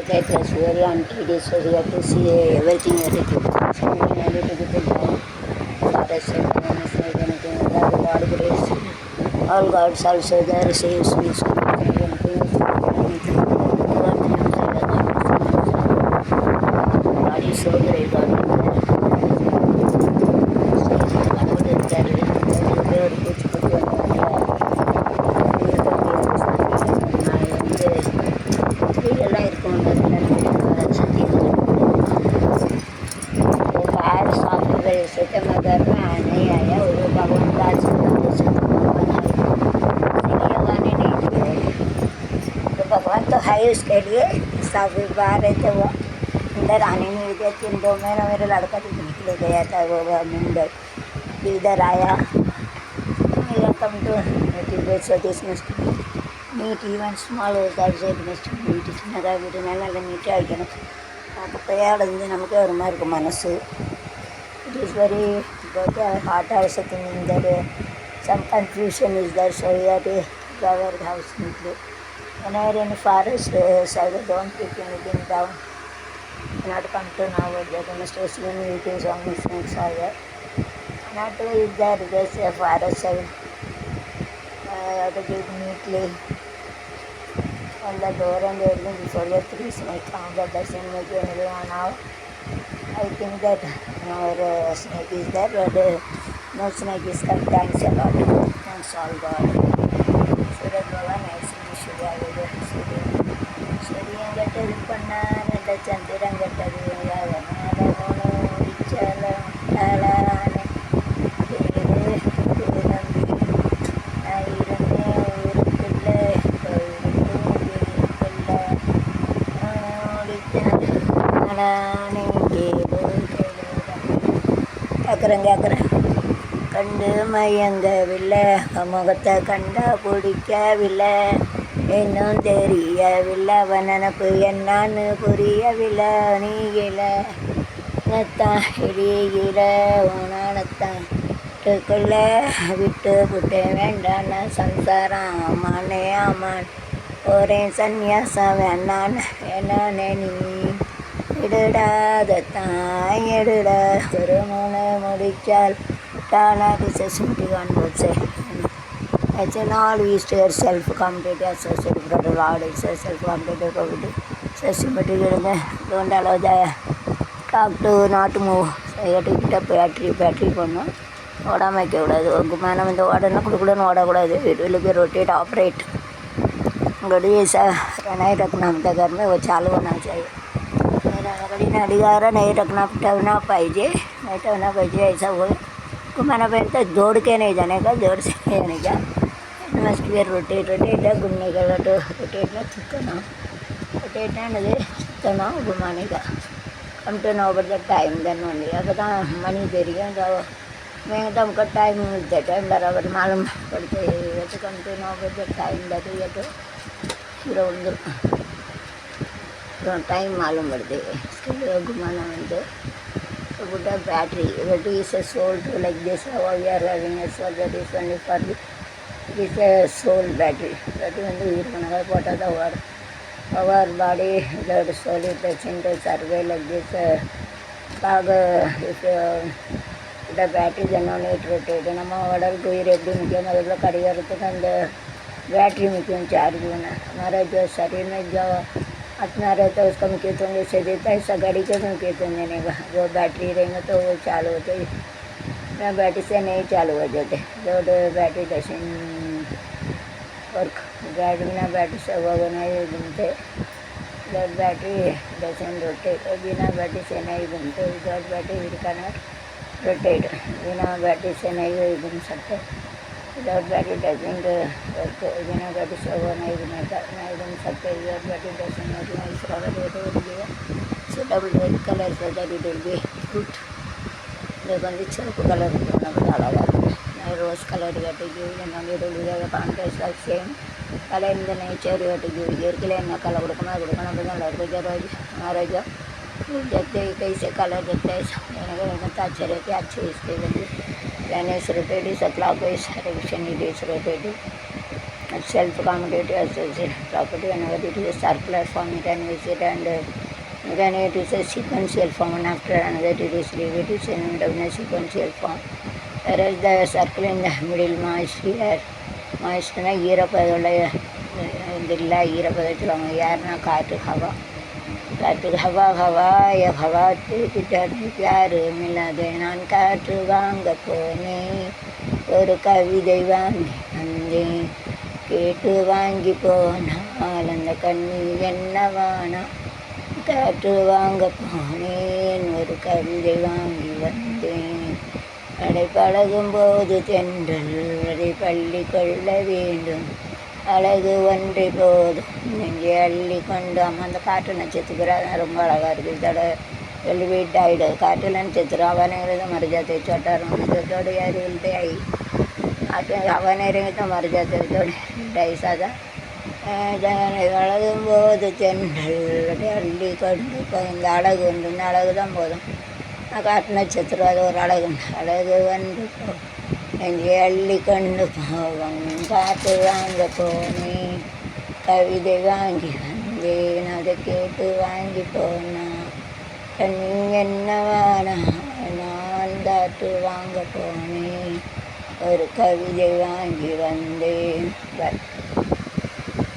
Okay, it was very untedious, so we had to see everything at a glance. So we needed to get down forest and anything that God grace. All gods also there saves me so anything. God is so great, God is இதெல்லாம் இருக்கும் बाहर software से मगर में नहीं आया वो भगवान का आशीर्वाद से लगाने नहीं दिए तो भगवान तो है उसके लिए सब बाहर रहते वो अंदर आने नहीं दिए 3-2 महीना मेरा लड़का तो निकल गया था वो मुंबई इधर आया come to so this must meet even small outside must meet சின்னதாக வீட்டுனால நல்லா நீட்டாக வைக்கணும் அப்போ கையாளது நமக்கே ஒரு மாதிரி இருக்கும் மனசு. It is very good. Heart also thinking that some confusion is there, so we have to cover the house neatly. When I are in the forest side, don't pick anything down. Not come to now, they're going to stay seeing meetings on the snakes are there. Not to is there, there's a forest side. I have to keep neatly on the door and everything before the 3 snakes come. That doesn't make anyone out. I think that our snake is there, but no snake is come. Thanks a lot. Thanks all God. So that Baba nice should have it. So we get a panna and the chandiran get a கண்டு மயங்கவில்லை முகத்தை கண்டா பிடிக்கவில்லை இன்னும் தெரியவில்லை அவன் நினப்பு என்னான்னு புரியவில்லை நீகிலத்தான் இடிகிற உனானத்தான் வீட்டுக்குள்ள விட்டு விட்டு வேண்டான சம்சாரம் ஆமானே ஆமான் ஒரே சந்நியாசம் வேண்டான் என்னே நீ எடுடாதான் எடுட ஒரு மூணு முடிச்சால் டானாக்கு செசிமிட்டி காண்போச்சே ஆக்சுவலி ஆல் ஈஸ்ட் செல்ஃப் காம்படேட்டிவ் அசோசியேட் ஃப்ரம் லார்ட் செல்ஃப் காம்படேட்டிவ் கோவிட் செசிமிட்டி இருங்க don't allow the dog to not move கிட்ட பேட்ரி பண்ணணும் ஓடாமல் வைக்கக்கூடாது குமானம் இந்த ஓடனா கொடுக்கூடன்னு ஓடக்கூடாது it will be rotate operate गड़ी ऐसा नहीं रखना हमच्या घर में वो चालू होना चाहिए गडीने अडिगारा नहीं रखना ठेवना पाहिजे नहीं ठेवना पाहिजे ऐसा वो घुमाना पहले जोड़ के नहीं जाने का जोड़ से नहीं जाने का मस्ट बी रोटेट घूमने का रोटेट में थुकना रोटेट थुकना घुमाने का come to know but the time then only अगर मनी दे रही है तो मैं तो हमको टाइम मिलता है टाइम बराबर मालूम पड़ते तो come to know but the time देते ये तो फिर टाइम मालूम पड़ते इसके लिए घुमाना मिलते तो बुढ़ा battery is a sold like this how we are having a so that is only for this soul battery வந்து யூஸ் பண்ணாத போட்டால் தான் our body that slowly touching to survey like this bag if the battery then only it rotate நம்ம உடலுக்கு உயிர் எப்படி முக்கியம் அதில் கடிகாரத்துக்கு அந்த बैटरी मुख्य चार्ज होना हमारा जो शरीर में जो अपना रहता है उसका मुख्य तो जैसे देता है ऐसा गाड़ी का मुख्य तो देने का जो बैटरी रहेंगे तो वो चालू होते ना बैटरी से नहीं चालू हो जाते जो बैटरी डशन वर्क गाड़ी बिना बैटरी से हुआ नहीं घूमते जब बैटरी डशन रोटेट बिना बैटरी से नहीं घूमते जब बैटरी विकाना रोटेट बिना बैटरी से नहीं घूम सकते विदाउट बैटरी डजंट वर्क बिना बैटरी से हुआ नहीं घूम सकते without battery doesn't so double red colour से that it will be good देखो चौक colour rose colour same colour in the nature इयरकली कलर रोज देखते कैसे कलर देखते हैं अच्छे रहते अच्छे इसके planets rotative clockwise direction it is rotative self-commutative associative property. Whenever it is a circular form, you can use it, and when it is a sequential form, and after another it is leave it is in a sequential form. Whereas the circle in the middle, moist here, moistனா ஈரப்பதோட இதில் ஈரப்பதம் சொல்லுவாங்க. யாருன்னா காற்று, ஹவா. காற்று ஹவா ஹவா ஹவா தூக்கிட்டாரு யாரு மில்லாதே, நான் காற்று வாங்க போனேன், ஒரு கவிதை வாங்கி வந்தேன், கேட்டு வாங்கி போனால் அந்த கண்ணி என்னவானா, காற்று வாங்க போனேன், ஒரு கவிதை வாங்கி வந்தேன், அதை பழகும்போது தென்றல் அதை பள்ளி கொள்ள வேண்டும், அழகு ஒன்றை போதும் நெஞ்சை அள்ளி கொண்டோம். அந்த காற்று நட்சத்திரம் ரொம்ப அழகாக இருக்குது. இதோட வெல்வெட் ஆகிடும். காற்று நட்சத்திரம் அவனேருந்து மறுஜாத்தை சொட்டாரம் இதோட யார் வெல்டாய் காற்று அவனேருந்து மறுஜாத்தோட வெல்டாய் சாதா அழகும் போது தென்றல் அள்ளி கொண்டு இந்த அழகு உண்டு. இந்த அழகு தான் போதும். காற்று நட்சத்திரம் அது ஒரு அழகு உண்டு. அழகு வந்து நெஞ்சை அள்ளி கொண்டு போவோம், காற்று வாங்க போனேன், கவிதை வாங்கி வந்தேன், அதை கேட்டு வாங்கி போனான், கண்ணி என்னவானா, நான் காற்று வாங்க போனேன், ஒரு கவிதை வாங்கி வந்தேன்.